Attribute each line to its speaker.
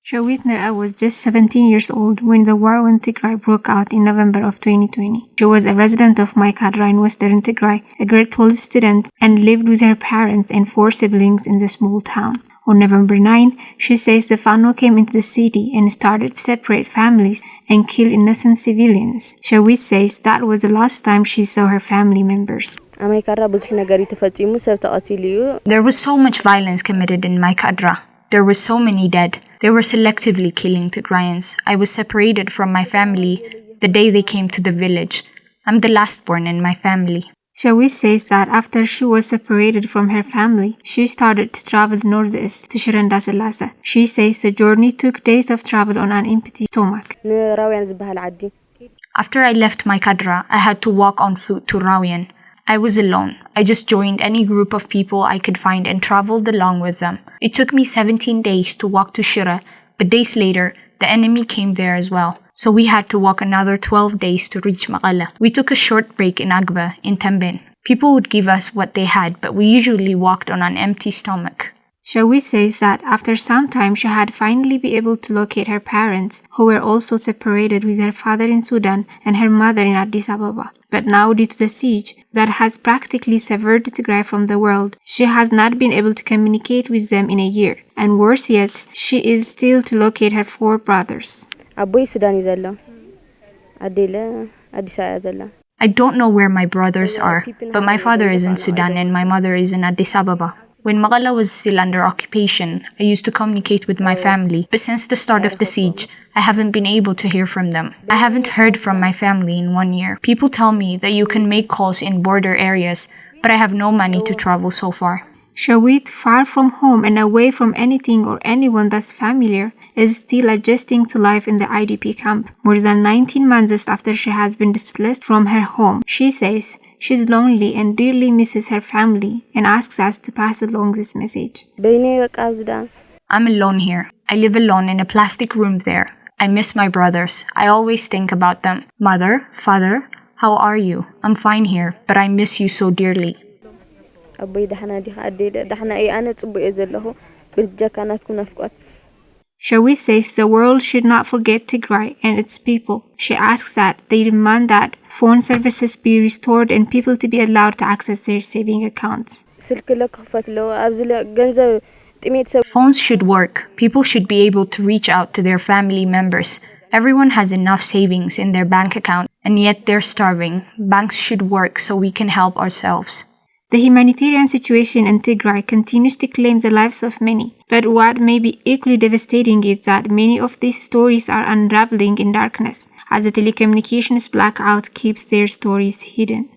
Speaker 1: Shawit Nera was just 17 years old when the war in Tigray broke out in November of 2020. She was a resident of Tigrai in western Tigray, a grade 12 student, and lived with her parents and 4 siblings in the small town. On November 9, she says the Fano came into the city and started to separate families and kill innocent civilians. Shawit says that was the last time she saw her family members.
Speaker 2: There was so much violence committed in Maikadra. There were so many dead. They were selectively killing Tigrayans. I was separated from my family the day they came to the village. I'm the last born in my family.
Speaker 1: Shawit says that after she was separated from her family, she started to travel northeast to Shiranda Selasa. She says the journey took days of travel on an empty stomach.
Speaker 2: After I left Maikadra, I had to walk on foot to Rawian. I was alone. I just joined any group of people I could find and traveled along with them. It took me 17 days to walk to Shira, but days later, the enemy came there as well. So we had to walk another 12 days to reach Maqala. We took a short break in Agba, in Tembin. People would give us what they had, but we usually walked on an empty stomach.
Speaker 1: Shawit says that after some time she had finally been able to locate her parents, who were also separated with her father in Sudan and her mother in Addis Ababa. But now, due to the siege that has practically severed Tigray from the world, she has not been able to communicate with them in a year. And worse yet, she is still to locate her 4 brothers.
Speaker 2: I don't know where my brothers are, but my father is in Sudan and my mother is in Addis Ababa. When Maqala was still under occupation, I used to communicate with my family, but since the start of the siege, I haven't been able to hear from them. I haven't heard from my family in 1 year. People tell me that you can make calls in border areas, but I have no money to travel so far.
Speaker 1: Shawit, far from home and away from anything or anyone that's familiar, is still adjusting to life in the IDP camp. More than 19 months after she has been displaced from her home, she says she's lonely and dearly misses her family and asks us to pass along this message.
Speaker 2: I'm alone here. I live alone in a plastic room there. I miss my brothers. I always think about them. Mother, father, how are you? I'm fine here, but I miss you so dearly.
Speaker 1: Shawit says the world should not forget Tigray and its people. She asks that they demand that phone services be restored and people to be allowed to access their saving accounts.
Speaker 2: Phones should work. People should be able to reach out to their family members. Everyone has enough savings in their bank account, and yet they're starving. Banks should work so we can help ourselves.
Speaker 1: The humanitarian situation in Tigray continues to claim the lives of many, but what may be equally devastating is that many of these stories are unraveling in darkness, as the telecommunications blackout keeps their stories hidden.